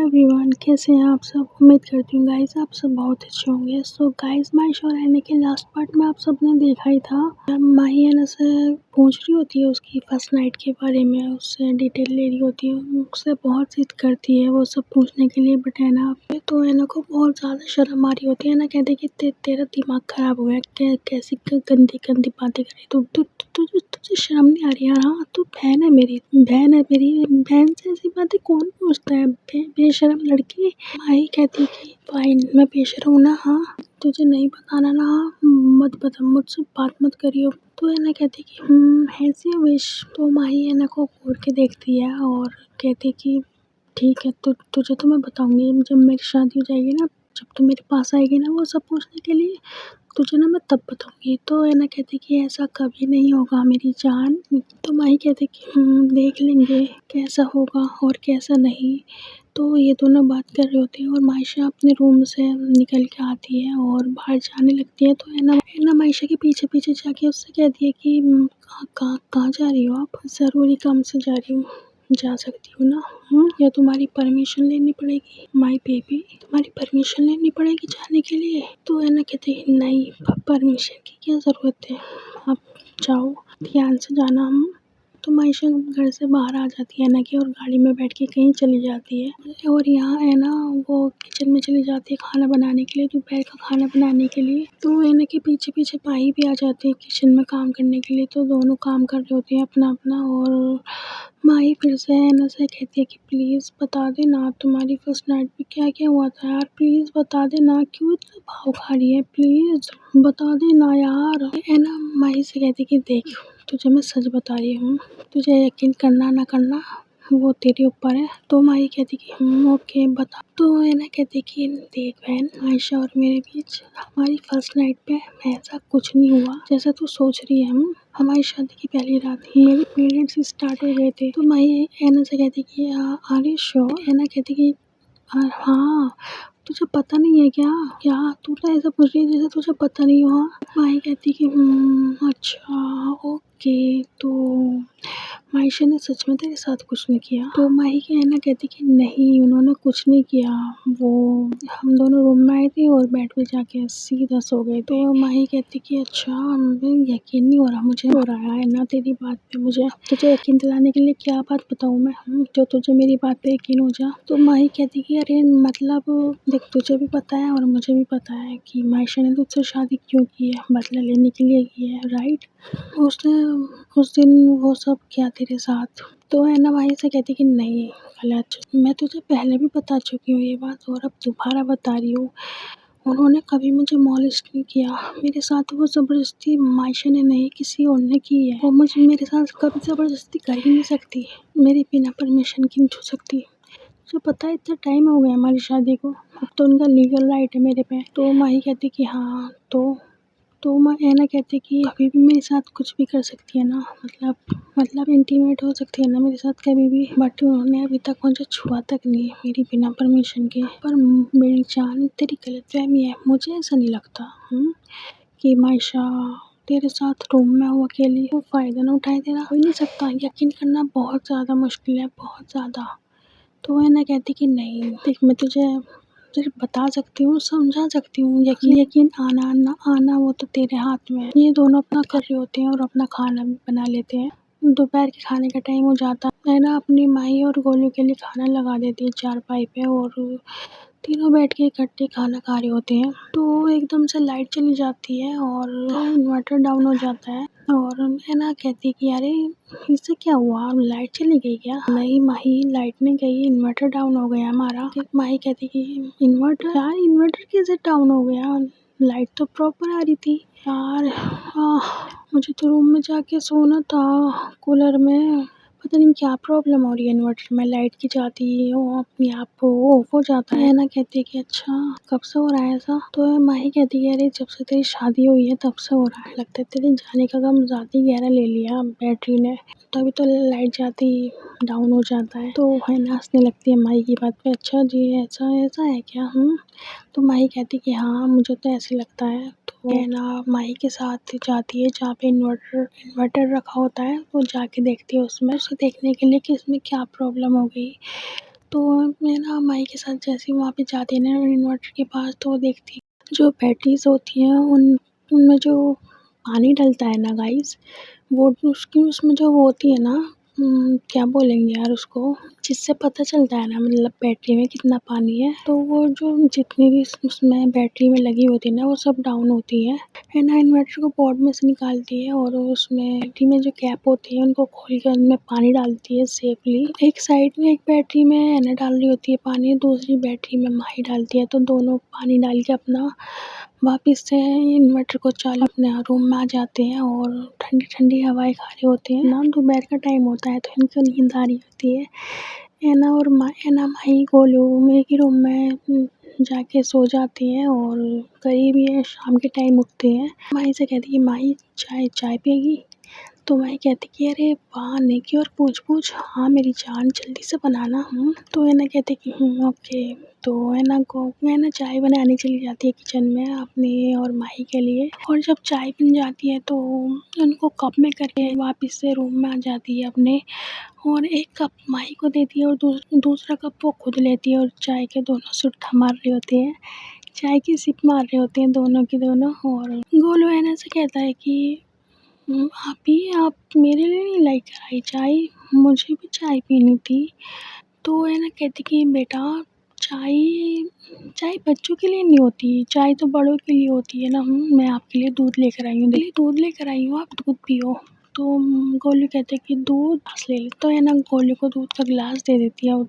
Everyone, कैसे हैं आप सब। उम्मीद करती हूँ गाइस आप सब बहुत अच्छे होंगे। सो गाइस, माही और रहने के लास्ट पार्ट में आप सबने देखा ही था, माही है ना से पूछ रही होती है उसकी फर्स्ट नाइट के बारे में, उससे डिटेल ले रही होती है, उससे बहुत जिद करती है वो सब पूछने के लिए। बट है ना तो है ना को बहुत ज़्यादा शर्म आ रही होती है ना, कहते कि तेरा दिमाग खराब हो गया, कैसी गंदी गंदी बातें करी तुझे शर्म नहीं आ रही यार। हाँ, तू बहन है मेरी, बहन से ऐसी बातें कौन पूछता है, बेशरम लड़की। माही कहती कि फाइन, मैं बेशरम हूँ ना। हाँ, तुझे नहीं बताना ना। हाँ, मत बता, मुझसे बात मत करियो। तो है ना कहती कि ऐसी विश। तो माही है ना को घूर के देखती है और कहती कि ठीक है, तुझे तो मैं बताऊंगी जब मेरी शादी हो जाएगी ना, जब तू मेरे पास आएगी ना वो सब पूछने के लिए, तुझे ना मैं तब बताऊंगी। तो है ना कहती कि ऐसा कभी नहीं होगा मेरी जान। तो माही कहती कि देख लेंगे कैसा होगा और कैसा नहीं। तो ये दोनों बात कर रहे होते हैं और मायशा अपने रूम से निकल के आती है और बाहर जाने लगती है। तो है ना मायशा के पीछे पीछे जाके उससे कहती है कि कहाँ जा रही हो आप। ज़रूरी काम से जा रही हूँ, जा सकती हूँ ना। या तुम्हारी परमिशन लेनी पड़ेगी माय बेबी, तुम्हारी परमिशन लेनी पड़ेगी जाने के लिए। तो है ना कहते हैं नहीं, परमिशन की क्या ज़रूरत है, आप जाओ, ध्यान से जाना। तो मायशा घर से बाहर आ जाती है ना कि और गाड़ी में बैठ के कहीं चली जाती है। और यहाँ है ना वो किचन में चली जाती है खाना बनाने के लिए, दोपहर का खाना बनाने के लिए। तो है ना कि पीछे पीछे माही भी आ जाती है किचन में काम करने के लिए। तो दोनों काम कर रहे होते हैं अपना अपना। और माही फिर से है ना से कहती है कि प्लीज़ बता देना तुम्हारी फर्स्ट नाइट पे क्या क्या हुआ था यार, प्लीज़ बता देना, क्यों इतना भाव खा रही है, प्लीज़ बता देना यार। है ना माही से कहती कि देख, तुझे मैं सच बता रही हूँ, तुझे यकीन करना ना करना वो तेरे ऊपर है। तो माही कहती कि ओके बता। तो है ना कहती कि देख बहन, आयशा और मेरे बीच हमारी फर्स्ट नाइट पे ऐसा कुछ नहीं हुआ जैसा तू सोच रही है। हमारी शादी की पहली रात ही मेरे पीरियड्स स्टार्ट हो गए थे। तो माही ऐना से कहती कि आर यू श्योर। ऐना कहती कि हाँ, तुझे पता नहीं है क्या, तू तो ऐसा पूछ रही है जैसे तुझे पता नहीं हो। माही कहती कि अच्छा ओके। तो मायशा ने सच में तेरे साथ कुछ नहीं किया। तो माही की ऐना कहती कि नहीं, उन्होंने कुछ नहीं किया, वो हम दोनों रूम में आए थे और बेड पे जाके सीधा सो गए। तो माही कहती कि अच्छा, यकीन नहीं हो रहा मुझे, हो रहा है ना तेरी बात पे। मुझे तुझे यकीन दिलाने के लिए क्या बात बताऊँ मैं, जो तुझे मेरी बात पे यकीन हो जा। तो माही कहती कि अरे मतलब देख, तुझे भी पता है और मुझे भी पता है कि मायशा ने तुझसे शादी क्यों की है, बदला लेने के लिए की है, राइट। उसने उस दिन वो सब किया तेरे साथ। तो है ना माही से कहती कि नहीं गलत, मैं तुझे पहले भी बता चुकी हूँ ये बात और अब दोबारा बता रही हूँ, उन्होंने कभी मुझे मॉलेस्ट नहीं किया। मेरे साथ वो ज़बरदस्ती मायशा ने नहीं, किसी और ने की है। वो मुझे मेरे साथ कभी ज़बरदस्ती कर ही नहीं सकती, मेरे बिना परमिशन की नहीं छू सकती। तुझे पता है इतना टाइम हो गया हमारी शादी को, अब तो उनका लीगल राइट है मेरे पे। तो माही कहती कि हाँ तो मैं ऐना कहती कि कभी भी मेरे साथ कुछ भी कर सकती है ना, मतलब इंटीमेट हो सकती है ना मेरे साथ कभी भी। बट उन्होंने अभी तक मुझे छुआ तक नहीं मेरी बिना परमिशन के। पर मेरी जान, तेरी गलतफहमी है, मुझे ऐसा नहीं लगता कि मायशा तेरे साथ रूम में हो अकेली, वो फ़ायदा ना उठाए तेरा। हो ही नहीं सकता, यकीन करना बहुत ज़्यादा मुश्किल है, बहुत ज़्यादा। तो है ना कहती कि नहीं देख, मैं तुझे सिर्फ बता सकती हूँ, समझा सकती हूँ, यकीन आना ना आना वो तो तेरे हाथ में है। ये दोनों अपना कर रहे होते हैं और अपना खाना भी बना लेते हैं। दोपहर के खाने का टाइम हो जाता है ना, अपनी माही और गोलू के लिए खाना लगा देती है चारपाई पे और तीनों बैठ के इकट्ठे खाना खा रहे होते हैं। तो एकदम से लाइट चली जाती है और इन्वर्टर डाउन हो जाता है। और है ना कहती कि अरे इससे क्या हुआ, लाइट चली गई क्या। नहीं माही, लाइट नहीं गई, इन्वर्टर डाउन हो गया हमारा। माही कहती कि इन्वर्टर यार, इन्वर्टर कैसे डाउन हो गया, लाइट तो प्रॉपर आ रही थी यार। मुझे तो रूम में जाके सोना था कूलर में, पता नहीं क्या प्रॉब्लम हो रही है इन्वर्टर में, लाइट की जाती है वो अपने आप ऑफ हो जाता है ना। कहती है कि अच्छा कब से हो रहा है ऐसा। तो माही कहती है अरे जब से तेरी शादी हुई है तब से हो रहा है, लगता है तेरे जाने का गम ज़्यादा ही गहरा ले लिया बैटरी ने, तभी तो लाइट जाती डाउन हो जाता है। तो है ना हंसने लगती है माही की बात पे, अच्छा जी ऐसा ऐसा है क्या। तो माही कहती कि हाँ मुझे तो ऐसे लगता है। तो है ना माही के साथ जाती है जहाँ पे इन्वर्टर रखा होता है, वो जाके देखती है उसमें, उसे देखने के लिए कि इसमें क्या प्रॉब्लम हो गई। तो मैं ना माही के साथ जैसे ही वहाँ पे जाती है ना इन्वर्टर के पास, तो वो देखती है जो बैटरीज़ होती हैं उनमें जो पानी डलता है ना गाइस, वो उसकी उसमें जो वो होती है ना, क्या बोलेंगे यार उसको, जिससे पता चलता है ना मतलब बैटरी में कितना पानी है। तो वो जो जितनी भी उसमें बैटरी में लगी होती है ना, वो सब डाउन होती है ना, इन्वर्टर को बोर्ड में से निकालती है और उसमें बैटरी में जो कैप होती है उनको खोल के उनमें पानी डालती है सेफली। एक साइड में एक बैटरी में है ना डाल रही होती है पानी, दूसरी बैटरी में माही डालती है, तो दोनों पानी डाल के अपना वापस से इन्वर्टर को चालू अपने रूम में आ जाते हैं और ठंडी-ठंडी हवाएँ खा रहे होते हैं ना। दोपहर का टाइम होता है तो इनको नींद आ रही होती है ना, और है ना माही गोलू एक ही रूम में जाके सो जाती हैं और करीब ये शाम के टाइम उठते हैं। माही से कहती है माही चाय पिएगी? तो माही कहती कि अरे वाह नेकी और पूछ-पूछ, हाँ मेरी जान जल्दी से बनाना। तो है ना कहते कि ओके। तो है ना चाय बनाने चली जाती है किचन में अपने और माही के लिए, और जब चाय बन जाती है तो उनको कप में करके वापस से रूम में आ जाती है अपने, और एक कप माही को देती है और दूसरा कप वो खुद लेती है और चाय के दोनों सुट्टा मार रहे होते हैं। चाय की सिप मार रहे होते हैं दोनों के दोनों, और गोलू है ना से कहता है कि भाभी आप मेरे लिए नहीं लेकर आई चाय, मुझे भी चाय पीनी थी। तो है ना कहती कि बेटा चाय चाय बच्चों के लिए नहीं होती, चाय तो बड़ों के लिए होती है ना। मैं आपके लिए दूध लेकर आई हूँ, दूध लेकर आई हूँ, आप दूध पियो। तो गोलू कहते कि दूध ग्लास ले ले, तो है ना गोलू को दूध का गिलास दे देती है।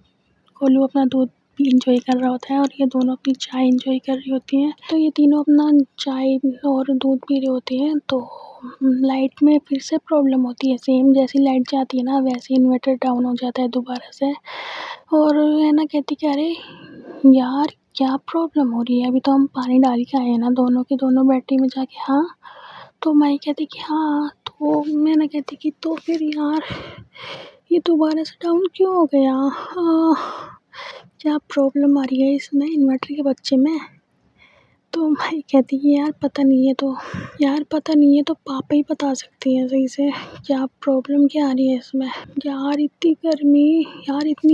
गोलू अपना दूध एंजॉय कर रहा होता है और ये दोनों अपनी चाय एंजॉय कर रही होती हैं। तो ये तीनों अपना चाय और दूध पी रहे होते हैं, तो लाइट में फिर से प्रॉब्लम होती है। सेम जैसी लाइट जाती है ना वैसे इन्वर्टर डाउन हो जाता है दोबारा से, और है ना कहती कि अरे यार क्या प्रॉब्लम हो रही है, अभी तो हम पानी डाल के आए हैं ना दोनों के दोनों बैटरी में जाके। हाँ, तो मैं कहती कि हाँ, तो मैं ना कहती कि तो फिर यार ये दोबारा से डाउन क्यों हो गया, क्या प्रॉब्लम आ रही है इसमें इन्वर्टर के बच्चे में। तो मैं कहती कि यार पता नहीं है तो पापा ही बता सकते हैं सही से क्या प्रॉब्लम क्या आ रही है इसमें। यार इतनी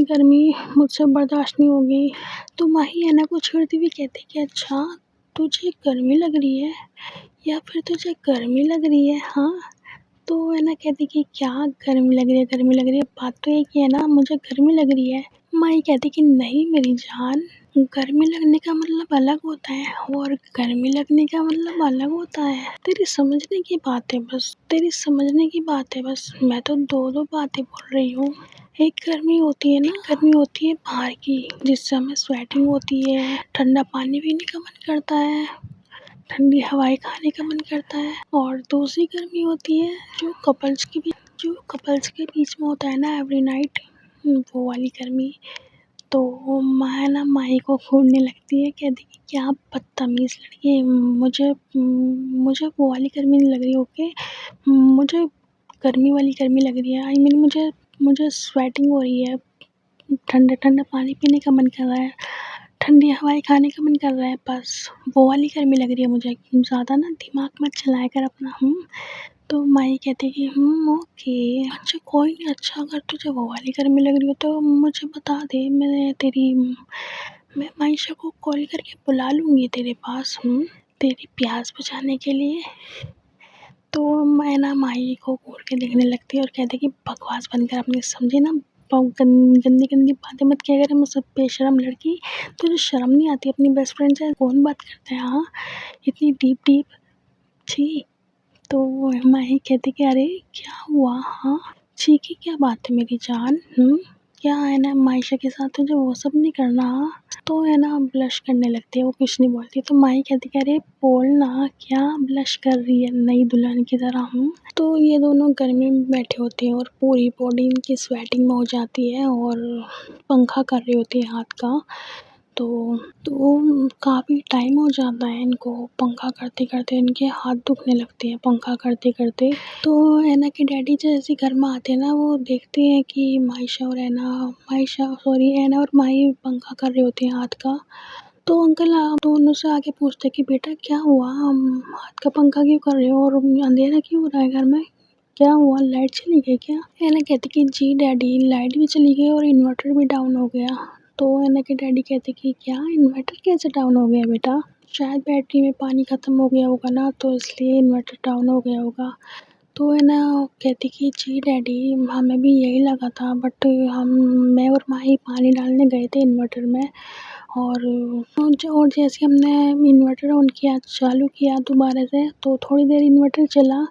गर्मी मुझसे बर्दाश्त नहीं होगी। तो माही है ना को छेड़ती हुई कहती कि अच्छा तुझे गर्मी लग रही है, या फिर तुझे गर्मी लग रही है, हाँ। तो है ना कहती कि क्या गर्मी लग रही है, बात तो एक ही है ना, मुझे गर्मी लग रही है। माही कहती कि नहीं मेरी जान, गर्मी लगने का मतलब अलग होता है और गर्मी लगने का मतलब अलग होता है। तेरी समझने की बात है बस, मैं तो दो बातें बोल रही हूँ। एक गर्मी होती है बाहर की, जिससे हमें स्वेटिंग होती है, ठंडा पानी पीने का मन करता है, ठंडी हवाएं खाने का मन करता है। और दूसरी गर्मी होती है जो कपल्स के बीच में होता है ना एवरी नाइट, वो वाली गर्मी। तो मैं ना माही को घूरने लगती है, कहती कि क्या बदतमीज़ लड़की है, मुझे वो वाली गर्मी नहीं लग रही, ओके, मुझे गर्मी वाली गर्मी लग रही है। आई मीन मुझे स्वेटिंग हो रही है, ठंडा ठंडा पानी पीने का मन कर रहा है, ठंडी हवाएं खाने का मन कर रहा है, बस वो वाली गर्मी लग रही है मुझे। ज़्यादा ना दिमाग मत चलाया कर अपना। तो माही कहती कि ओके, अच्छा कोई नहीं, अच्छा अगर तुझे वो वाली गर्मी लग रही हो तो मुझे बता दे, मैं मायशा को कॉल करके बुला लूँगी तेरे पास, तेरी प्यास बुझाने के लिए। तो मैं ना माही को घूर के देखने लगती और कहती कि बकवास बंद कर अपनी, समझी ना, गंदी बातें मत किया कर मुझसे, बेशरम लड़की, तुझे शर्म नहीं आती, अपनी बेस्ट फ्रेंड से कौन बात करता है, हाँ, इतनी डीप छी। तो माही कहती कि अरे क्या हुआ, हाँ छी की क्या बात है मेरी जान, क्या है ना मायशा के साथ तुझे वो सब नहीं करना, हाँ। तो है ना ब्लश करने लगती है, वो कुछ नहीं बोलती। तो माही कहती कि अरे बोल ना क्या ब्लश कर रही है नई दुल्हन की तरह, तो ये दोनों गर्मी में बैठे होते हैं और पूरी बॉडी इनकी स्वेटिंग में हो जाती है और पंखा कर रही होती है हाथ का। तो काफ़ी टाइम हो जाता है इनको पंखा करते-करते, इनके हाथ दुखने लगते हैं पंखा करते-करते। तो ऐना के डैडी जैसे घर में आते हैं ना, वो देखते हैं कि ऐना और माही पंखा कर रहे होते हैं हाथ का। तो अंकल दोनों से आके पूछते हैं कि बेटा क्या हुआ, हाथ का पंखा क्यों कर रहे हो और अंधेरा क्यों हो रहा है घर में? क्या हुआ, लाइट चली गई क्या? एना कहती कि जी डैडी लाइट भी चली गई और इन्वर्टर भी डाउन हो गया। तो एना के डैडी कहते कि क्या इन्वर्टर कैसे डाउन हो गया बेटा? शायद बैटरी में पानी ख़त्म हो गया होगा ना, तो इसलिए इन्वर्टर डाउन हो गया होगा। तो है ना कहती कि जी डैडी हमें भी यही लगा था, बट मैं और माही पानी डालने गए थे इन्वर्टर में, और जैसे हमने इन्वर्टर ऑन किया, चालू किया दोबारा से, तो थोड़ी देर इन्वर्टर चला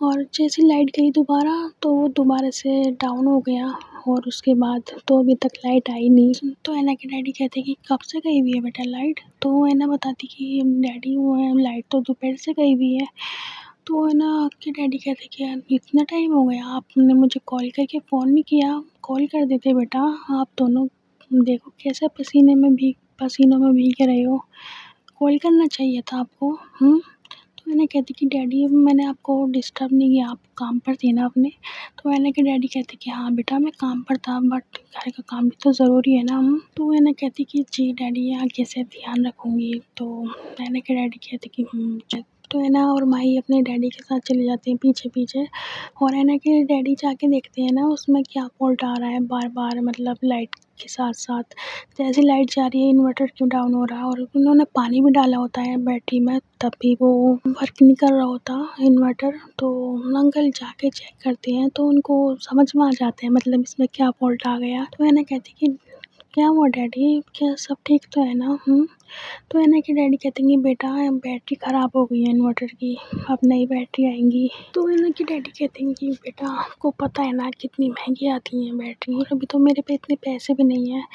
और जैसे लाइट गई दोबारा तो वो दोबारा से डाउन हो गया, और उसके बाद तो अभी तक लाइट आई नहीं। तो एना के डैडी कहते कि कब से गई हुई है बेटा लाइट? तो एना बताती कि डैडी वो है लाइट तो दोपहर से गई हुई है। तो है ना आपके डैडी कहते कि यार इतना टाइम हो गया, आपने मुझे कॉल करके फ़ोन नहीं किया, कॉल कर देते बेटा। आप दोनों देखो कैसे पसीनों में भीग रहे हो, कॉल करना चाहिए था आपको। तो मैंने कहती कि डैडी मैंने आपको डिस्टर्ब नहीं किया, आप काम पर थे ना अपने। तो मैंने के डैडी कहते कि हाँ बेटा मैं काम पर था, बट घर का काम भी तो ज़रूरी है ना। तो मैंने कहती कि जी डैडी आगे से ध्यान रखूँगी। तो मैंने के डैडी कहते कि तो है ना, और माही अपने डैडी के साथ चले जाते हैं पीछे-पीछे, और है ना कि डैडी जाके देखते हैं ना उसमें क्या फ़ॉल्ट आ रहा है बार-बार, मतलब लाइट के साथ-साथ। जैसे लाइट जा रही है इन्वर्टर क्यों डाउन हो रहा है, और उन्होंने पानी भी डाला होता है बैटरी में तब भी वो वर्क नहीं कर रहा होता इन्वर्टर। तो अंकल जाके चेक करते हैं तो उनको समझ में आ जाता है मतलब इसमें क्या फ़ॉल्ट आ गया। तो है ना कहती कि क्या हुआ डैडी, क्या सब ठीक तो है ना? तो है ना कि डैडी कहते हैं कि बेटा बैटरी ख़राब हो गई है इन्वर्टर की, अब नई बैटरी आएँगी। तो है ना कि डैडी कहते हैं कि बेटा आपको पता है ना कितनी महंगी आती हैं बैटरी, और अभी तो मेरे पे इतने पैसे भी नहीं हैं।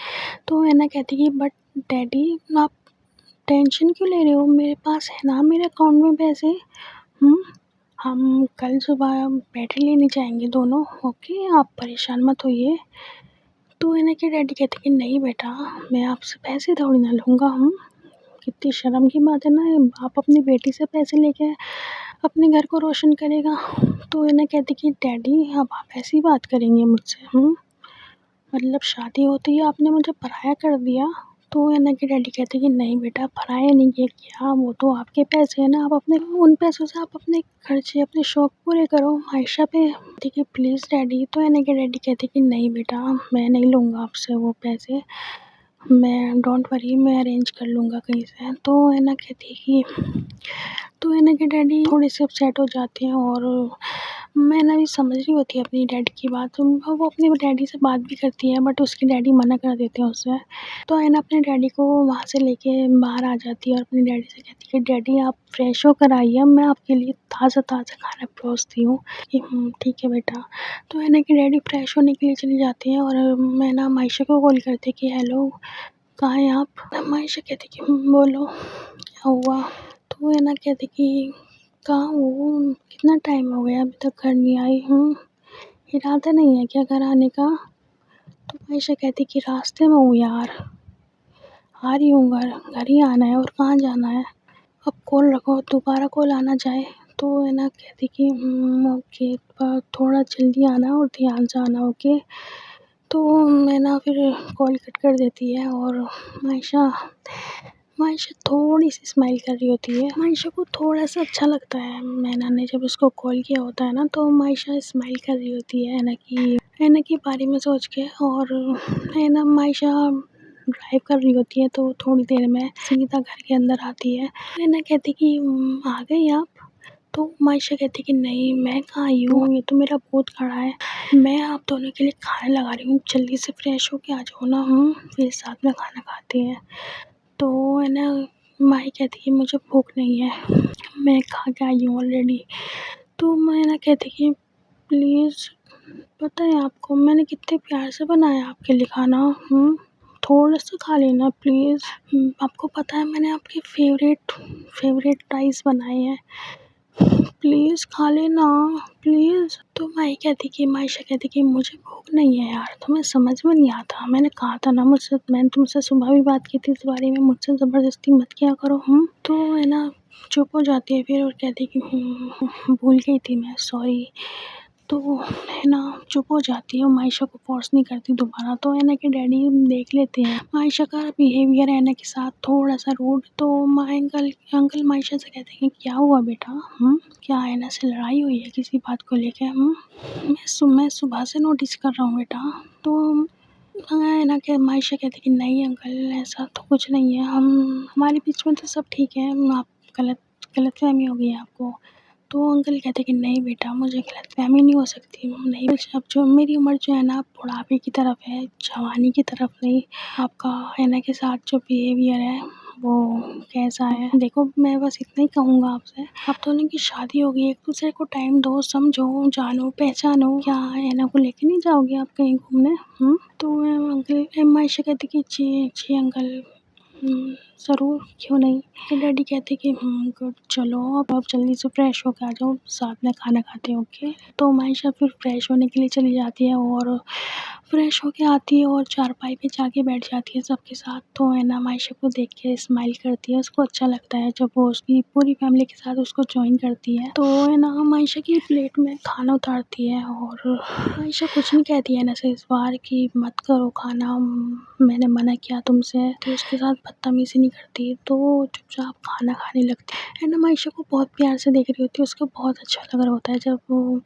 तो है ना कहती कि बट डैडी आप टेंशन क्यों ले रहे हो, मेरे पास है ना मेरे अकाउंट में पैसे। हुँ, हम कल सुबह बैटरी लेने जाएँगे दोनों, ओके आप परेशान मत होइए। तो है ना कि डैडी कहते कि नहीं बेटा मैं आपसे पैसे थोड़ी ना लूँगा। कितनी शर्म की बात है ना, आप अपनी बेटी से पैसे लेके अपने घर को रोशन करेगा। तो है ना कहती कि डैडी अब आप ऐसी बात करेंगे मुझसे? मतलब शादी होते ही आपने मुझे पराया कर दिया। तो है ना कि डैडी कहते कि नहीं बेटा पराया नहीं किया, वो तो आपके पैसे हैं ना, आप अपने उन पैसों से आप अपने खर्चे अपने शौक पूरे करो आयशा पे। ठीक है प्लीज़ डैडी। तो है ना कि डैडी कहते कि नहीं बेटा मैं नहीं लूँगा आपसे वो पैसे, मैं डोंट वरी मैं अरेंज कर लूँगा कहीं से। तो है ना कहती कि तो है ना कि डैडी थोड़े से अपसेट हो जाते हैं, और मैं ना भी समझ रही होती है अपनी डैडी की बात। वो अपने डैडी से बात भी करती है बट उसके डैडी मना कर देते हैं उससे। तो है ना अपने डैडी को वहाँ से लेके बाहर आ जाती है और अपने डैडी से कहती है डैडी आप फ्रेश होकर आइए, मैं आपके लिए ताज़ा-ताज़ा खाना परोसती हूँ। कि ठीक है बेटा। तो है ना कि डैडी फ्रेश होने के लिए चले जाते हैं, और मैं ना मायशा को कॉल करती कि हेलो कहाँ हैं आप? मायशा कहती कि बोलो क्या हुआ? तो है ना कहती कि कहाँ हो? कितना टाइम हो गया अभी तक घर नहीं आई? इरादा नहीं है क्या घर आने का? तो आयशा कहती कि रास्ते में हूँ यार, आ रही हूँ घर, घर ही आना है और कहाँ जाना है? अब कॉल रखो, दोबारा कॉल आना चाहे। तो है ना कहती कि ओके पर थोड़ा जल्दी आना और ध्यान से आना, ओके। तो मैं ना फिर कॉल कट कर देती है, और मायशा मायशा थोड़ी-सी स्माइल कर रही होती है। मायशा को थोड़ा-सा अच्छा लगता है मैना ने जब उसको कॉल किया होता है ना, तो मायशा स्माइल कर रही होती है हैना के बारे में सोच के, और हैना मायशा ड्राइव कर रही होती है तो थोड़ी देर में सीधा घर के अंदर आती है। हैना कहती कि आ गई आप? तो मायशा कहती कि नहीं मैं कहाँ आई हूँ, ये तो मेरा भूत खड़ा है। मैं आप दोनों के लिए खाना लगा रही हूँ, जल्दी से फ्रेश होके आ जाओ ना, फिर साथ में खाना खाते हैं। तो है ना माही कहती कि मुझे भूख नहीं है, मैं खा के आई हूँ ऑलरेडी। तो मैं ना कहती कि प्लीज़ पता है आपको मैंने कितने प्यार से बनाया आपके लिए खाना, थोड़ा सा खा लेना प्लीज़। आपको पता है मैंने आपके फ़ेवरेट राइस बनाए हैं, प्लीज़ खा लेना प्लीज़। तो मायशा कहती कि मुझे भूख नहीं है यार, तुम्हें समझ में नहीं आता, मैंने कहा था ना मैंने तुमसे सुबह भी बात की थी इस बारे में, मुझसे ज़बरदस्ती मत किया करो। तो है ना चुप हो जाती है फिर और कहती कि भूल गई थी मैं, सॉरी। तो है ना चुप हो जाती है और मायशा को फ़ोर्स नहीं करती दोबारा। तो है ना कि डैडी देख लेते हैं मायशा का बिहेवियर है ना के साथ थोड़ा-सा रूड। तो माय अंकल मायशा से कहते हैं कि क्या हुआ बेटा? क्या है ना से लड़ाई हुई है किसी बात को लेके? मैं सुबह से नोटिस कर रहा हूँ बेटा। तो है ना कि मायशा कहती है कि नहीं अंकल ऐसा तो कुछ नहीं है, हमारे बीच में तो सब ठीक है, आप गलतफ़हमी हो गई है आपको। तो अंकल कहते हैं कि नहीं बेटा मुझे गलतफ़हमी नहीं हो सकती, नहीं अब जो मेरी उम्र जो है ना बुढ़ापे की तरफ है, जवानी की तरफ नहीं। आपका है ना के साथ जो बिहेवियर है वो कैसा है? देखो मैं बस इतना ही कहूँगा आपसे, आप दोनों की शादी हो गई है, एक-दूसरे को टाइम दो, समझो, जानो, पहचानो। क्या है ना को लेके नहीं जाओगे आप कहीं घूमने? तो अंकल मायशा कहती कि जी अंकल ज़रूर क्यों नहीं। फिर डैडी कहते कि गुड चलो अब जल्दी से फ्रेश होके आ जाओ, साथ में खाना खाते हैं ओके। तो मायशा फिर फ्रेश होने के लिए चली जाती है और फ्रेश होके आती है और चारपाई पे जाके बैठ जाती है सबके साथ। तो है ना मायशा को देख के स्माइल करती है, उसको अच्छा लगता है जब वो उसकी पूरी फैमिली के साथ उसको जॉइन करती है। तो है ना मायशा की प्लेट में खाना उतारती है और मायशा कुछ नहीं कहती है ना से इस बार कि मत करो खाना, मैंने मना किया तुमसे। तो उसके साथ बदतमीज़ी नहीं करती, तो चुपचाप खाना खाने लगती है ना। मायशा को बहुत प्यार से देख रही होती है, उसको बहुत अच्छा लग रहा होता है जब वो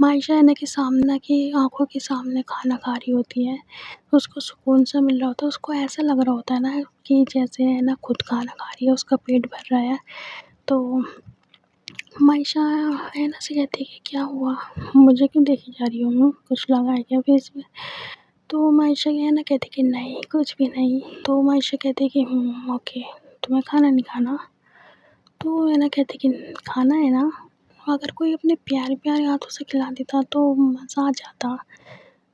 मायशा है ना के सामने की आँखों के सामने खाना खा रही होती है, तो उसको सुकून सा मिल रहा होता है। उसको ऐसा लग रहा होता है ना कि जैसे है ना खुद खाना खा रही है, उसका पेट भर रहा है। तो मायशा है ना से कहती है कि क्या हुआ? मुझे क्यों देखी जा रही हो? कुछ लगा है क्या फेस में? तो मायशा है ना कहती कि नहीं कुछ भी नहीं। तो मायशा कहती कि ओके तुम्हें खाना नहीं खाना? तो है ना कहती कि खाना है ना, अगर कोई अपने प्यारे-प्यारे हाथों से खिला देता तो मज़ा आ जाता।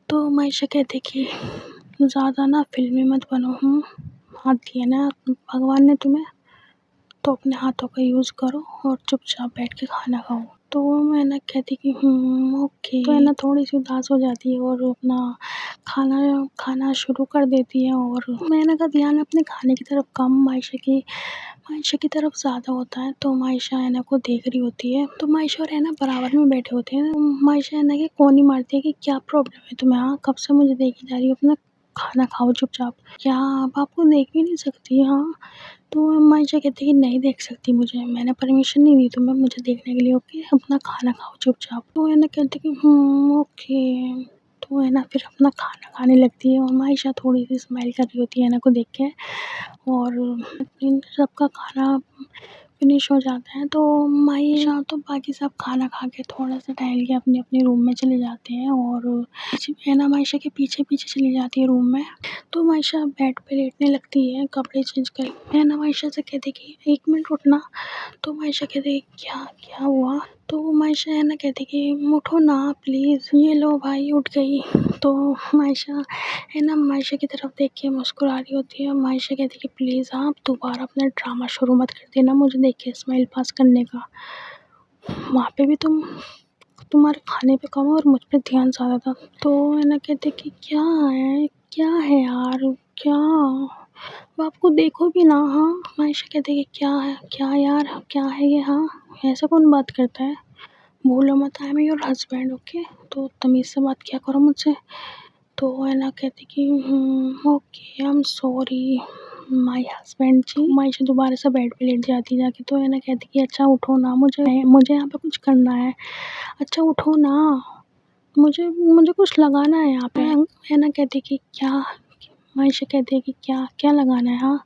तो मायशा कहती कि ज़्यादा ना फ़िल्मी मत बनो। हाथ दिए ना भगवान ने तुम्हें, तो अपने हाथों का यूज़ करो और चुपचाप बैठ के खाना खाओ। तो मैं ना कहती कि ओके। तो है ना थोड़ी-सी उदास हो जाती है और अपना खाना शुरू कर देती है और मैना का ध्यान अपने खाने की तरफ कम मायशा की तरफ ज़्यादा होता है। तो मायशा है ना को देख रही होती है, तो मायशा और है ना बराबर में बैठे होते हैं। मायशा है ना कि कोनी मारती है कि क्या प्रॉब्लम है तुम्हें? कब से मुझे देखी जा रही हो? अपना खाना खाओ चुपचाप। क्या आप आपको देख भी नहीं सकती? तो मायशा कहती है कि नहीं देख सकती मुझे, मैंने परमिशन नहीं दी तुम्हें मुझे देखने के लिए ओके, अपना खाना खाओ चुपचाप। तो है ना कहती कि ओके। तो है ना फिर अपना खाना खाने लगती है और मायशा थोड़ी-सी स्माइल कर रही होती है है ना को देख के और इन सबका खाना फिनिश हो जाता है। तो मायशा तो बाकी सब खाना खा के थोड़ा-सा टहल के अपने-अपने रूम में चले जाते हैं और है ना मायशा के पीछे-पीछे चली जाती है रूम में। तो मायशा बेड पे लेटने लगती है कपड़े चेंज कर। है ना मायशा से कहती कि 1 मिनट रुकना। तो मायशा कहती क्या क्या हुआ? तो मायशा है ना कहती कि उठो ना प्लीज़। ये लो भाई उठ गई। तो मायशा है ना मायशा की तरफ देख के मुस्कुरा रही होती है। मायशा कहती कि प्लीज़ आप दोबारा अपना ड्रामा शुरू मत कर देना मुझे देख के स्माइल पास करने का। वहाँ पे भी तुम्हारे खाने पे कम और मुझ पे ध्यान ज़्यादा था। तो है ना कहते कि क्या है यार? क्या? अब आपको देखो भी ना मायशा कहती कि क्या यार क्या है ये? ऐसा कौन बात करता है? भूलो मत I am your husband okay, तो तमीज़ से बात किया करो मुझसे। तो है ना कहती कि okay I am sorry my husband ji. Maisha दोबारा से बेड पे लेट जाती है जाके। तो है ना कहती कि अच्छा उठो ना, मुझे यहाँ पे कुछ करना है। अच्छा उठो ना, मुझे कुछ लगाना है यहाँ पे। है ना कहती कि क्या? मायशा कहती है कि क्या लगाना है?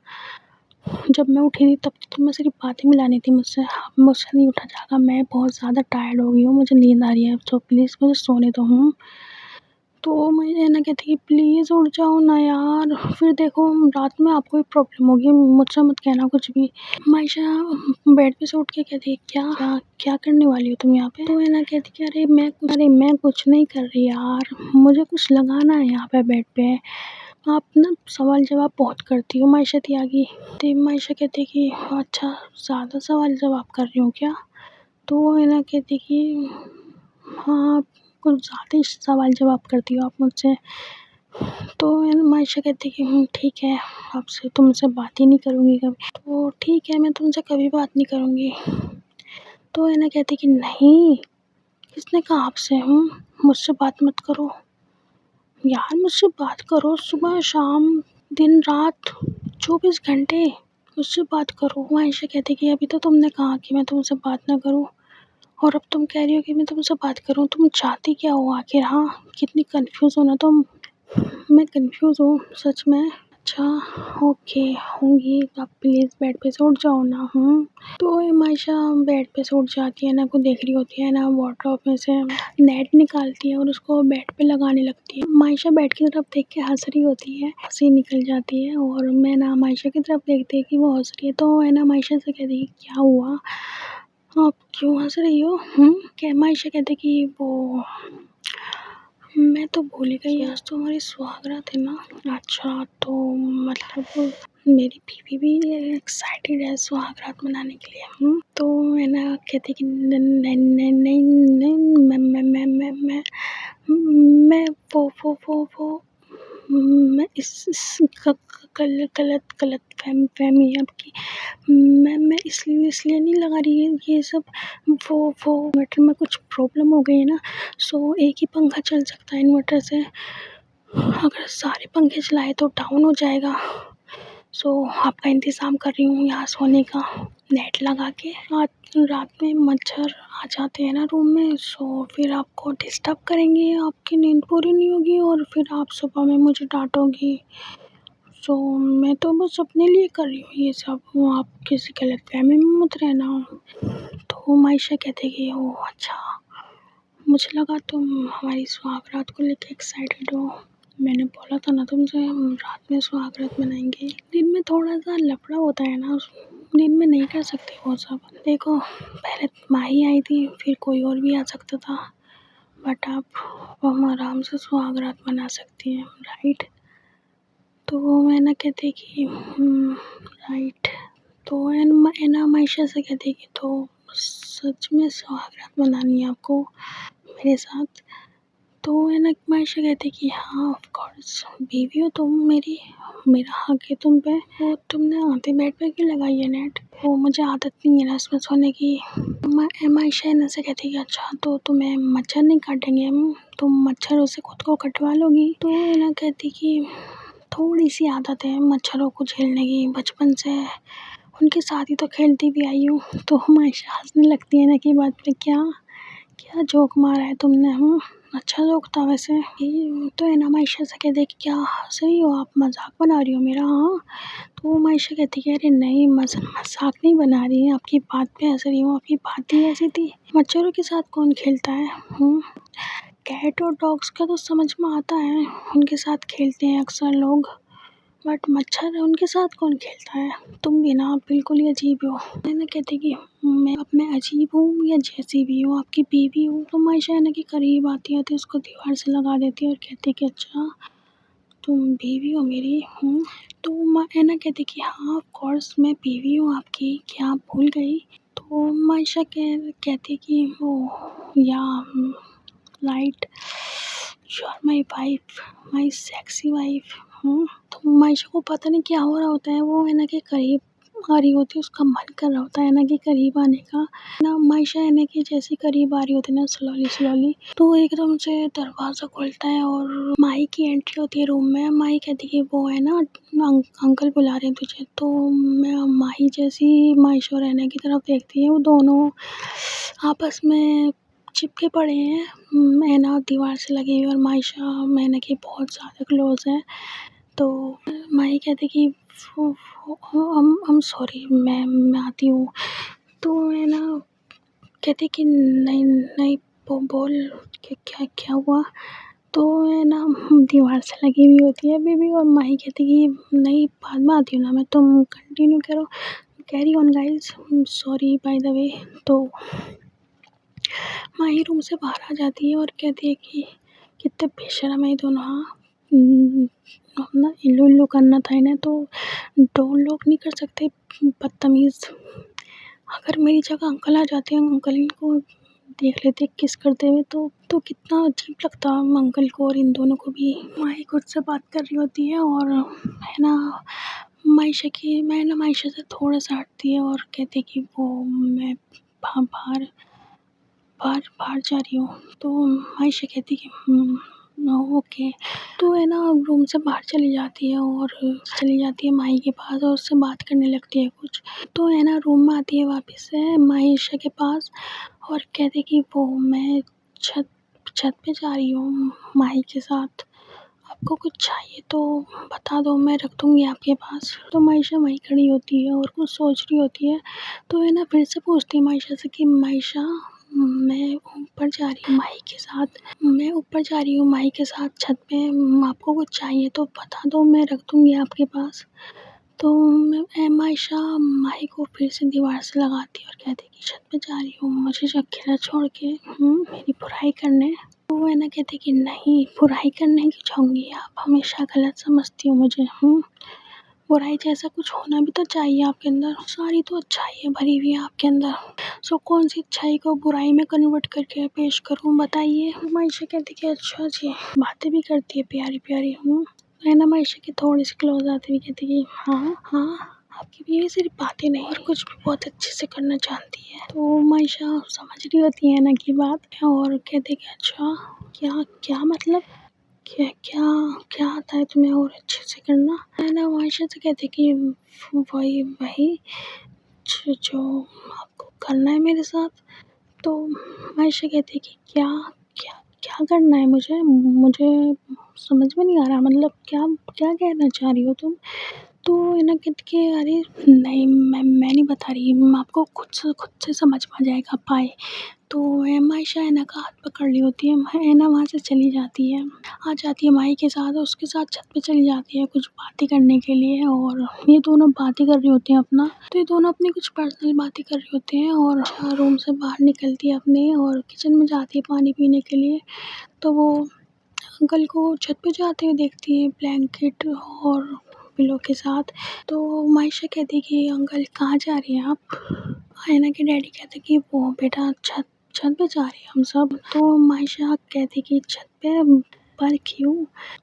जब मैं उठी थी तब तो तुम्हें सिर्फ बातें मिलानी थी मुझसे, अब मुझसे नहीं उठा जाएगा। मैं बहुत ज़्यादा टायर्ड हो गई हूँ, मुझे नींद आ रही है, तो प्लीज़ मुझे सोने दो। तो मैं है ना कहती कि प्लीज़ उठ जाओ ना यार, फिर देखो रात में आपको ही प्रॉब्लम होगी, मुझसे मत कहना कुछ भी। मायशा बेड पे से उठ के कहती है क्या करने वाली हो तुम यहाँ पे? तो है ना कहती कि अरे मैं कुछ नहीं कर रही यार, मुझे कुछ लगाना है यहाँ पे बेड पे। आप ना सवाल जवाब बहुत करती हो मायशा त्यागी। तो मायशा कहती कि अच्छा ज़्यादा सवाल जवाब कर रही हूँ क्या? तो वो है ना कहती कि हाँ, कुछ ज़्यादा ही सवाल जवाब करती हो आप मुझसे। तो है ना मायशा कहती कि ठीक है, आपसे तुमसे बात ही नहीं करूँगी कभी। तो ठीक है मैं तुमसे कभी बात नहीं करूँगी। तो है ना कहती कि नहीं, किसने कहा आपसे मुझसे बात मत करो यार, मुझसे बात करो, सुबह शाम दिन रात 24 घंटे मुझसे बात करो। वो आयशा कहती कि अभी तो तुमने कहा कि मैं तुमसे बात ना करूँ और अब तुम कह रही हो कि मैं तुमसे बात करूँ। तुम चाहती क्या हो आखिर? हाँ, कितनी कन्फ्यूज़ हो ना तुम। मैं कन्फ्यूज़ हूँ सच में। अच्छा, ओके होंगी। आप प्लीज़ बेड पे से उठ जाओ ना। तो मायशा बेड पे से उठ जाती है ना, को देख रही होती है ना, वार्डरोब में से नेट निकालती है और उसको बेड पे लगाने लगती है। मायशा बेड की तरफ देख के हंस रही होती है, हंसी निकल जाती है और मैं ना मायशा की तरफ देखती है कि वो हंस रही है, तो है ना मायशा से कहती है क्या हुआ, आप क्यों हंस रही हो? क्या मायशा कहते कि वो मैं तो भूल ही गई, आज तो हमारी सुहागरात है ना। अच्छा, तो मतलब मेरी बीवी भी एक्साइटेड है सुहागरात मनाने के लिए। तो है ना कहती कि नहीं नहीं नहीं नहीं, मैं वो मैं इस गलत फहमी है आपकी। मैं इसलिए नहीं लगा रही है ये सब। वो इन्वर्टर में कुछ प्रॉब्लम हो गई है ना, सो एक ही पंखा चल सकता है इन्वर्टर से। अगर सारे पंखे चलाए तो डाउन हो जाएगा। सो आपका इंतज़ाम कर रही हूँ यहाँ सोने का, नेट लगा के। रात में मच्छर आ जाते हैं ना रूम में, सो फिर आपको डिस्टर्ब करेंगे, आपकी नींद पूरी नहीं होगी और फिर आप सुबह में मुझे डांटोगी। सो मैं तो बस अपने लिए कर रही हूँ ये सब, आप किसी गलतफहमी में मत रहना। तो मायशा कहते कि ओह अच्छा, मुझे लगा तुम हमारी सुहागरात को लेके एक्साइटेड हो। मैंने बोला था ना तुमसे हम रात में सुहागरात मनाएंगे। दिन में थोड़ा सा लफड़ा होता है ना, दिन में नहीं कर सकते वो सब। देखो पहले माही आई थी, फिर कोई और भी आ सकता था, बट अब हम आराम से सुहागरात मना सकती हैं, राइट? तो मैं ना कहती कि राइट। तो एना मायशा से कहती कि तो सच में सुहागरात मनानी है आपको मेरे साथ? तो है ना मायशा कहती कि हाँ ऑफ कोर्स, बीवी हो तुम मेरी, मेरा हक है तुम पे। वो तुमने आधे बेड पे क्यों लगाई है नेट? वो मुझे आदत नहीं है ना इसमें सोने की। मायशा है ना से कहती कि अच्छा तो तुम्हें मच्छर नहीं काटेंगे तुम मच्छरों से खुद को कटवा लोगी? तो है ना कहती कि थोड़ी सी आदत है मच्छरों को झेलने की, बचपन से उनके साथ ही तो खेलती भी आई हूँ। तो मायशा हंसने लगती है ना कि बात पे, क्या जोक मारा है तुमने? अच्छा जोक था वैसे। ये तो है ना मायशा से कहते कि क्या हंस रही हो आप, मजाक बना रही हो मेरा? हाँ, तो मायशा कहती कि अरे नहीं, मजाक नहीं बना रही है, आपकी बात पे हंस रही हूँ, आपकी बात ही ऐसी थी। मच्छरों के साथ कौन खेलता है? कैट और डॉग्स का तो समझ में आता है, उनके साथ खेलते हैं अक्सर लोग, बट मच्छर उनके साथ कौन खेलता है? तुम भी ना बिल्कुल ही अजीब हो। मैं ना कहती कि मैं अजीब हूँ या जैसी भी हूँ आपकी बीवी हूँ। तो मायशा है ना कि करीब आती है उसको दीवार से लगा देती है और कहती कि अच्छा तुम बीवी हो मेरी? तो है ना कहती कि हाँ ऑफ कोर्स मैं बीवी हूँ आपकी, क्या आप भूल गई? तो मायशा कहती कि वो या right, you are my wife, my sexy wife. तो मायशा को पता नहीं क्या हो रहा होता है, वो है ना कि करीब आ रही होती है, उसका मन कर रहा होता है ना कि करीब आने का ना। मायशा है ना कि जैसे करीब आ रही होती है ना स्लोली, तो एकदम से दरवाज़ा खुलता है और माही की एंट्री होती है रूम में। माही कहती है वो है ना अंकल बुला रहे हैं तुझे। तो मैं माही जैसी मायशा और रहना की तरफ देखती है, वो दोनों आपस में चिपके पड़े हैं, मैना दीवार से लगी हुई और मायशा मैना की बहुत ज़्यादा क्लोज़ है। तो माही कहती कि I'm सॉरी, मैं आती हूँ। तो है ना कहती कि नहीं नहीं बोल क्या क्या हुआ? तो है ना दीवार से लगी हुई होती है बेबी और माही कहती कि नहीं बाद में आती हूँ ना मैं, तुम कंटिन्यू करो, carry on guys, sorry by the way. तो माही रूम से बाहर आ जाती है और कहती है कि कितने बेशर्म है ये दोनों। अपना इल्लू इल्लू करना था इन्हें, तो डोर लॉक नहीं कर सकते, बदतमीज़। अगर मेरी जगह अंकल आ जाते हैं, अंकल इनको देख लेते किस करते हुए, तो कितना अजीब लगता अंकल को और इन दोनों को भी। माही खुद से बात कर रही होती है और है ना मायशा से थोड़ा सा हटती है और कहती है कि वो मैं बाहर बाहर बाहर जा रही हूँ। तो मायशा कहती कि ओके। तो है ना रूम से बाहर चली जाती है और चली जाती है माही के पास और उससे बात करने लगती है कुछ। तो है ना रूम में आती है वापस से मायशा के पास और कहती कि वो मैं छत छत पे जा रही हूँ माही के साथ, आपको कुछ चाहिए तो बता दो, मैं रख दूँगी आपके पास। तो मायशा वहीं खड़ी होती है और कुछ सोच रही होती है। तो है ना फिर से पूछती है मायशा से कि मायशा मैं ऊपर जा रही हूँ माही के साथ, मैं ऊपर जा रही हूँ माही के साथ छत पे, आपको कुछ चाहिए तो बता दो, मैं रख दूँगी आपके पास। तो मायशा माही को फिर से दीवार से लगाती है और कहती है कि छत पे जा रही हूँ मुझे अकेला छोड़ के मेरी बुराई करने। तो वो है ना कहती कि नहीं, बुराई करने क्यों जाऊँगी, आप हमेशा गलत समझती हो मुझे। बुराई जैसा कुछ होना भी तो चाहिए आपके अंदर, सारी तो अच्छाई भरी हुई है आपके अंदर। सो कौन सी अच्छाई को बुराई में कन्वर्ट करके पेश करूँ बताइए। मायशा कहती कि अच्छा जी, बातें भी करती है प्यारी प्यारी। है ना मायशा की थोड़ी सी क्लोज आती हुई कहती कि हाँ हाँ, आपकी बीवी सिर्फ बातें नहीं और कुछ भी बहुत अच्छे से करना जानती है। तो मायशा समझ रही होती है ना की बात और कहती कि अच्छा क्या क्या मतलब, क्या क्या क्या आता है तुम्हें और अच्छे से करना। है ना मायशा से कहती कि वही वही जो आपको करना है मेरे साथ। तो मायशा कहती कि क्या क्या क्या करना है मुझे, मुझे समझ में नहीं आ रहा, मतलब क्या क्या कहना चाह रही हो तुम। तो है ना कहती कि अरे नहीं, मैं नहीं बता रही, आपको खुद से समझ में आ जाएगा पाए। तो मायशा है ना का हाथ पकड़ ली होती है ना वहाँ से चली जाती है, आ जाती है माही के साथ, उसके साथ छत पे चली जाती है कुछ बातें करने के लिए। और ये दोनों बातें कर रही होती हैं अपना, तो ये दोनों अपनी कुछ पर्सनल बातें कर रहे होते हैं। और रूम से बाहर निकलती है अपने और किचन में जाती है पानी पीने के लिए। तो वो अंकल को छत पे जाते हुए देखती है ब्लैंकेट और पिलो के साथ। तो मायशा कहती है कि अंकल कहाँ जा रही हैं आप। आयना के डैडी कहते कि वो बेटा छत छत पे जा रही है हम सब। तो मायशा कहती कि छत पे पर क्यों,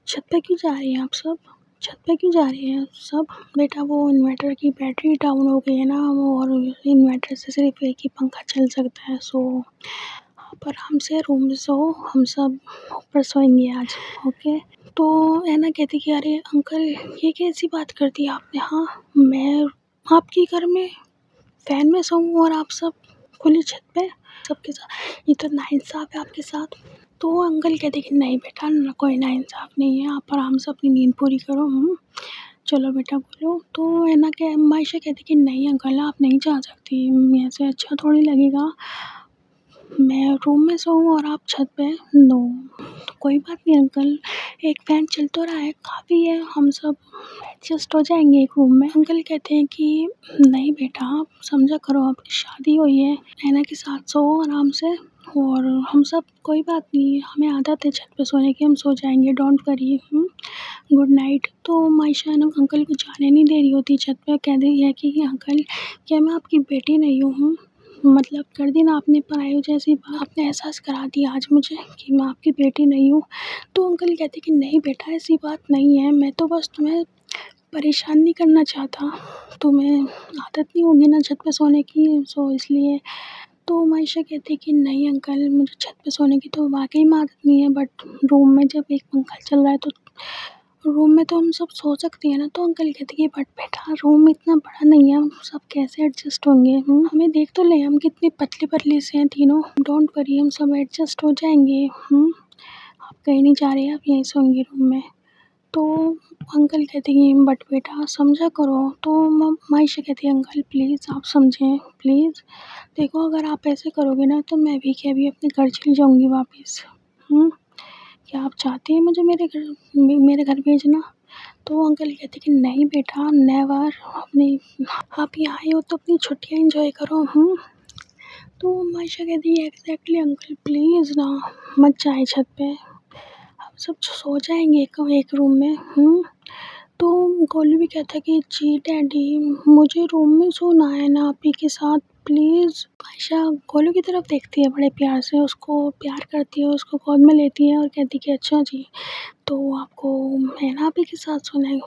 छत पे क्यों जा रही हैं आप सब, छत पे क्यों जा रही हैं सब। बेटा वो इन्वर्टर की बैटरी डाउन हो गई है ना, और इन्वर्टर से सिर्फ एक ही पंखा चल सकता है। सो आप आराम से रूम में सो, हम सब ऊपर सोएंगे आज, ओके। तो ऐना कहती कि अरे अंकल ये कैसी बात कर दी आपने, हाँ मैं आपके घर में फैन में सोऊं और आप सब खुली छत पे सबके साथ, ये तो नाइंसाफ़ है आपके साथ। तो अंकल कहते कि नहीं बेटा कोई नाइंसाफ़ नहीं है, आप आराम से अपनी नींद पूरी करो। चलो बेटा बोलो। तो है ना क्या मायशा कहती कि नहीं अंकल आप नहीं जा सकती, ऐसे अच्छा थोड़ी लगेगा, मैं रूम में सोऊं और आप छत पे। नो, तो कोई बात नहीं अंकल, एक फ़ैन चल तो रहा है, काफ़ी है, हम सब एडजस्ट हो जाएंगे एक रूम में। अंकल कहते हैं कि नहीं बेटा आप समझा करो, आपकी शादी हुई है, ऐना के साथ सो आराम से, और हम सब कोई बात नहीं, हमें आदत है छत पे सोने की, हम सो जाएंगे, डोंट वरी, गुड नाइट। तो मायशा है ना अंकल को जाने नहीं दे रही होती छत पे, कह रही है कि अंकल क्या मैं आपकी बेटी नहीं हूँ, मतलब कर दी ना आपने पराये जैसी बात, आपने एहसास करा दिया आज मुझे कि मैं आपकी बेटी नहीं हूँ। तो अंकल कहते कि नहीं बेटा ऐसी बात नहीं है, मैं तो बस तुम्हें परेशान नहीं करना चाहता, तुम्हें आदत नहीं होगी ना छत पे सोने की, सो इसलिए। तो मायशा कहती कि नहीं अंकल मुझे छत पे सोने की तो वाक़ई में आदत नहीं है, बट रूम में जब एक पंखा चल रहा है तो रूम में तो हम सब सो सकते हैं ना। तो अंकल कहते कि बट बेटा रूम इतना बड़ा नहीं है, हम सब कैसे एडजस्ट होंगे, हमें देख तो लें हम कितनी पतले-पतले से हैं तीनों, डोंट वरी हम सब एडजस्ट हो जाएँगे। आप कहीं नहीं जा रहे, आप यहीं सोएंगे रूम में। तो अंकल कहते कि बट बेटा समझा करो। तो मायशा कहती है अंकल प्लीज़ आप समझें प्लीज़, देखो अगर आप ऐसे करोगे ना तो मैं भी क्या अभी अपने घर चली जाऊँगी वापस। क्या आप चाहते हैं मुझे मेरे घर भेजना। तो अंकल कहते कि नहीं बेटा नेवर, अपनी आप यहाँ आए हो तो अपनी छुट्टियाँ एंजॉय करो। तो मायशा कहती है एग्जैक्टली अंकल प्लीज़ ना मत जाए छत पे, हम सब सो जाएंगे एक रूम में। तो गोलू भी कहता है कि जी डैडी मुझे रूम में सोना है ना आप ही के साथ, प्लीज़। आयशा गोलू की तरफ देखती है बड़े प्यार से, उसको प्यार करती है, उसको गोद में लेती है और कहती है कि अच्छा जी, तो आपको मैना आपी के साथ सोना है?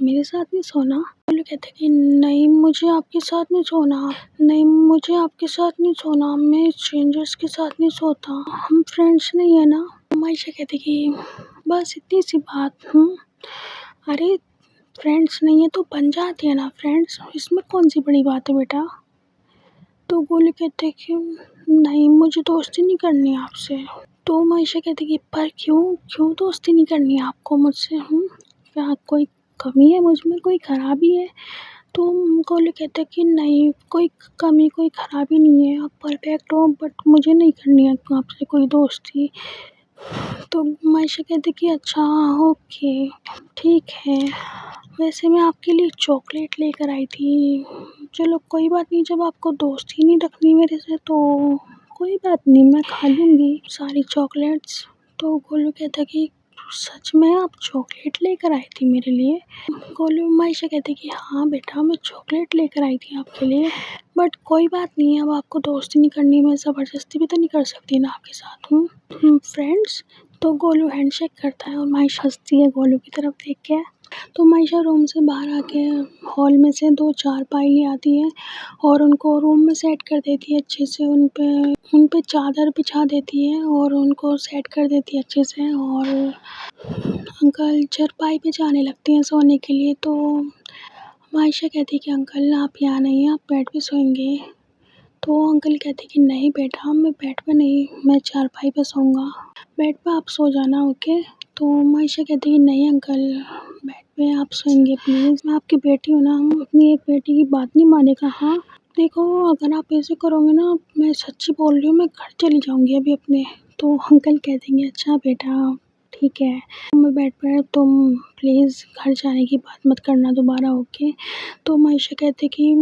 मेरे साथ नहीं सोना? गोलू कहता है कि नहीं मुझे आपके साथ नहीं सोना, नहीं मुझे आपके साथ नहीं सोना, मैं स्ट्रेंजर्स के साथ नहीं सोता, हम फ्रेंड्स नहीं है ना? आयशा कहती है कि बस इतनी सी बात। अरे फ्रेंड्स नहीं है तो बन जाती है ना फ्रेंड्स, इसमें कौन सी बड़ी बात है बेटा? तो गोलू कहते हैं कि नहीं मुझे दोस्ती नहीं करनी आपसे। तो आयशा कहती है कि पर क्यों दोस्ती नहीं करनी है आपको मुझसे? क्या कोई कमी है मुझ में, कोई खराबी है? तो गोलू कहता है कि नहीं कोई कमी कोई खराबी नहीं है, आप परफेक्ट हो, बट मुझे नहीं करनी है आपसे कोई दोस्ती। तो आयशा कहती है कि अच्छा ओके ठीक है, वैसे मैं आपके लिए चॉकलेट लेकर आई थी। चलो कोई बात नहीं, जब आपको दोस्ती नहीं रखनी मेरे से तो कोई बात नहीं, मैं खा लूँगी सारी चॉकलेट्स। तो गोलू कहता कि सच में आप चॉकलेट लेकर आई थी मेरे लिए? गोलू आयशा कहती कि हाँ बेटा मैं चॉकलेट लेकर आई थी आपके लिए, बट कोई बात नहीं है, अब आपको दोस्ती नहीं करनी, मैं ज़बरदस्ती भी तो नहीं कर सकती ना आपके साथ। फ्रेंड्स। तो गोलू हैंडशेक करता है और आयशा हंसती है गोलू की तरफ देख के। तो आयशा रूम से बाहर आके हॉल में से 2 चारपाई ले आती है और उनको रूम में सेट कर देती है अच्छे से, उन पे चादर बिछा देती है और उनको सेट कर देती है अच्छे से। और अंकल चारपाई पे जाने लगते हैं सोने के लिए। तो आयशा कहती है कि अंकल आप यहाँ नहीं, आप बेड पे सोएंगे। तो अंकल कहते कि नहीं बेटा मैं बेड पे नहीं, मैं चारपाई पे सोऊंगा, बेड पे आप सो जाना ओके। तो आयशा कहती कि नहीं अंकल बेड पे आप सोएंगे प्लीज़, मैं आपकी बेटी हूँ ना, हम अपनी एक बेटी की बात नहीं मानेगा? हाँ देखो अगर आप ऐसे करोगे ना, मैं सच्ची बोल रही हूँ, मैं घर चली जाऊँगी अभी अपने। तो अंकल कह देंगे अच्छा बेटा ठीक है, मैं बेड पर, तुम प्लीज़ घर जाने की बात मत करना दोबारा ओके। तो आयशा कहती कि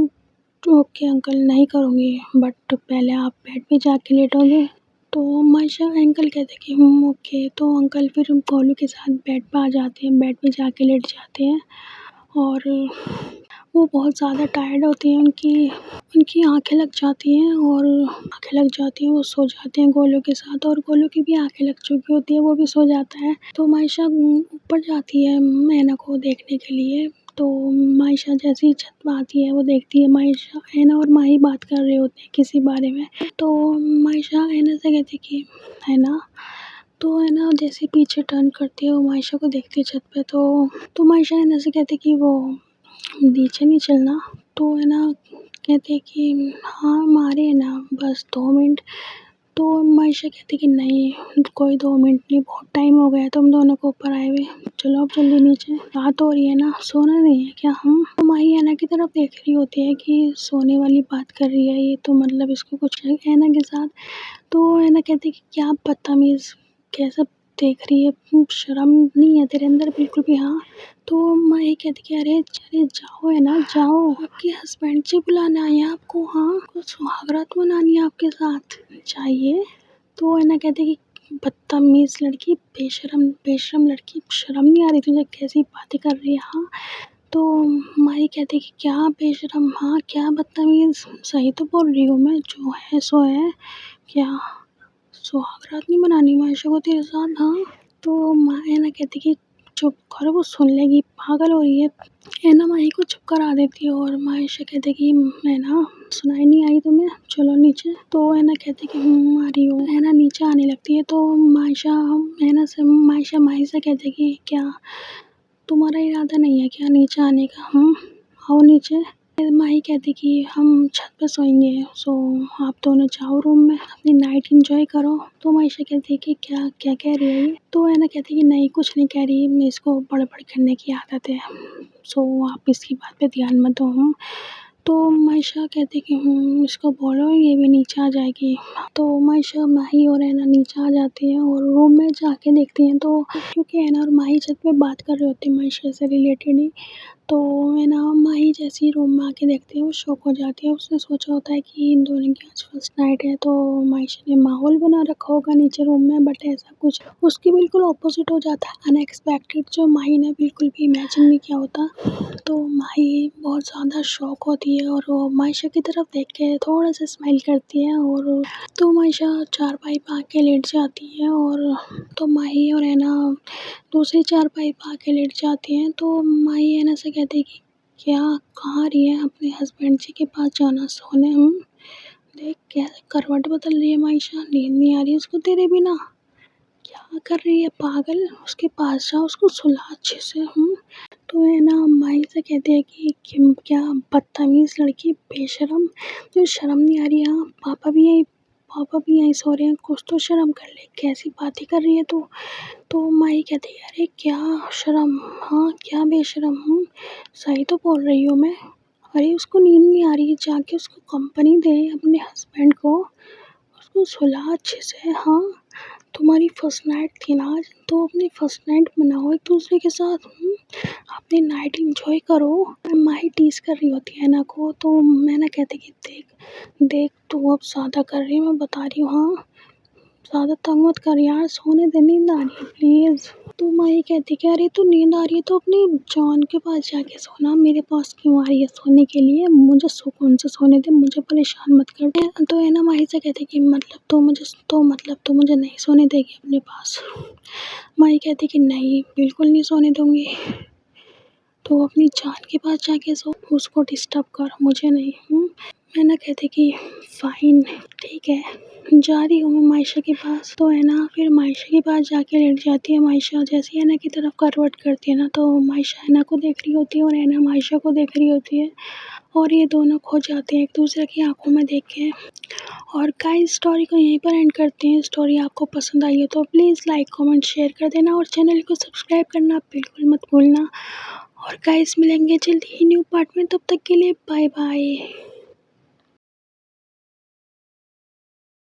ओके अंकल नहीं करूँगी, बट पहले आप बेड पे जाके लेटोगे? तो आयशा अंकल कहते कि ओके। तो अंकल फिर गोलू के साथ बेड पे आ जाते हैं, बेड पे जाके लेट जाते हैं और वो बहुत ज़्यादा टायर्ड होती हैं, उनकी आँखें लग जाती हैं और वो सो जाते हैं गोलू के साथ और गोलू की भी आँखें लग चुकी होती है, वो भी सो जाता है। तो आयशा ऊपर जाती है मैना को देखने के लिए। तो आयशा जैसे ही छत पे आती है वो देखती है आयशा, ऐना और माही बात कर रहे होते हैं किसी बारे में। तो आयशा ऐना से कहती है कि ऐना, तो ऐना जैसे पीछे टर्न करती है वो आयशा को देखती है छत पे। तो आयशा ऐना से कहती है कि वो नीचे नहीं चलना? तो ऐना कहती है कि हाँ मारे है ना बस 2 मिनट। तो आयशा कहती है कि नहीं कोई 2 मिनट नहीं, बहुत टाइम हो गया तुम दोनों को ऊपर आए हुए, चलो अब जल्दी नीचे, रात हो रही है ना, सोना नहीं है क्या? तो माही ऐना की तरफ देख रही होती है कि सोने वाली बात कर रही है ये, तो मतलब इसको कुछ है ऐना के साथ। तो ऐना कहती है कि क्या बदतमीज़ कैसा देख रही है, शर्म नहीं है तेरे अंदर बिल्कुल भी? हाँ। तो माही कहती कि अरे अरे जाओ ऐना जाओ, आपके हस्बैंड जी बुलाने आए हैं आपको। हाँ कुछ सुहागरात मनानी है आपके साथ, जाइए। तो ऐना कहती कि बदतमीज़ लड़की, बेशरम लड़की, शर्म नहीं आ रही तुझे, कैसी बातें कर रही है? हाँ। तो माही कहती कि क्या बेशरम, हाँ क्या बदतमीज़, सही तो बोल रही हूँ मैं, जो है सो है, क्या सुहागरात नहीं मनानी आयशा को तेरे साथ? हाँ। तो ऐना कहती कि चुप करो वो सुन लेगी, पागल हो रही है। ऐना माही को चुप करा देती है और आयशा कहती कि ऐना सुनाई नहीं आई तुम्हें, चलो नीचे। तो ऐना कहती कि आ रही हूँ। ऐना नीचे आने लगती है तो आयशा माही से कहती कि क्या तुम्हारा इरादा नहीं है क्या नीचे आने का? आओ नीचे। फिर माही कहती कि हम छत पे सोएंगे, सो आप दोनों जाओ रूम में, अपनी नाइट एंजॉय करो। तो आयशा कहती है कि क्या क्या कह रही है ये? तो ऐना कहती है कि नहीं कुछ नहीं कह रही, मैं इसको बड़बड़ करने की आदत है, सो आप इसकी बात पे ध्यान मत दो। तो आयशा कहती कि इसको बोलो ये भी नीचे आ जाएगी। तो आयशा माही और ऐना नीचे आ जाती हैं और रूम में जाके देखती हैं तो क्योंकि ऐना और माही छत पे बात कर रहे होते हैं आयशा से रिलेटेड ही, तो है ना माही जैसे ही रूम में आके देखती है वो शॉक हो जाती है। उसने सोचा होता है कि इन दोनों की आज फर्स्ट नाइट है, तो माहीशा ने माहौल बना रखा होगा नीचे रूम में, बट ऐसा कुछ उसकी बिल्कुल ऑपोजिट हो जाता है, अनएक्सपेक्टेड, जो माही ने बिल्कुल भी इमेजिन नहीं किया होता। तो माही बहुत ज़्यादा शॉक होती है और वो माहीशा की तरफ देख के थोड़ा सा स्माइल करती है, और तो माहीशा चारपाई पे आके लेट जाती है, और तो माही और है ना दूसरी चारपाई पे आके लेट जाती हैं। तो माही है ना से कहती है कि क्या कहाँ रही है, अपने हस्बैंड जी के पास जाना सोने। देख कैसे करवट बदल रही है माहीशा, नींद नहीं आ रही उसको तेरे बिना, क्या कर रही है पागल, उसके पास जा, उसको सुला अच्छे से। तो है ना माही से कहते हैं कि क्या बदतमीज़ लड़की, बेशरम, तो शर्म नहीं आ रही। हाँ पापा भी यहीं सो रहे हैं, कुछ तो शर्म कर ले, कैसी बातें कर रही है तू। तो माही कहती है अरे क्या शर्म, हाँ क्या बेशरम हूँ, सही तो बोल रही हूँ मैं। अरे उसको नींद नहीं आ रही है, जाके उसको कंपनी दे अपने हस्बैंड को, उसको सुला अच्छे से। हाँ तुम्हारी फर्स्ट नाइट थी ना आज, तो अपनी फर्स्ट नाइट मनाओ एक दूसरे के साथ, अपनी नाइट एंजॉय करो। माही टीज कर रही होती है ना को, तो मैं ना कहती कि देख देख तू अब ज़्यादा कर रही है, मैं बता रही हूँ। हाँ ज़्यादा तंग मत कर यार, सोने दे, नींद आ रही है प्लीज़। तो माही कहती कि अरे तू नींद आ रही है तो अपनी जॉन के पास जाके सोना, मेरे पास क्यों आ रही है सोने के लिए, मुझे सुकून से सोने दे, मुझे परेशान मत कर। तो है ना माही से कहती कि मतलब तो मुझे नहीं सोने देगी अपने पास। माही कहती कि नहीं बिल्कुल नहीं सोने दूँगी, तो अपनी जान के पास जाके सो, उसको डिस्टर्ब कर, मुझे नहीं। मैं ना कहती कि फ़ाइन ठीक है, जा रही हूँ मैं माहीशा के पास। तो है ना फिर माहीशा के पास जाके लेट जाती है। माहीशा जैसे ही हैना की तरफ करवट करती है ना, तो माहीशा हैना को देख रही होती है और हैना माहीशा को देख रही होती है, और ये दोनों खो जाते हैं एक दूसरे की आंखों में देख के। और गाइस स्टोरी को यहीं पर एंड करते हैं। स्टोरी आपको पसंद आई है तो प्लीज़ लाइक कमेंट शेयर कर देना, और चैनल को सब्सक्राइब करना बिल्कुल मत भूलना। और गाइस मिलेंगे जल्दी ही न्यू पार्ट में, तब तक के लिए बाय बाय।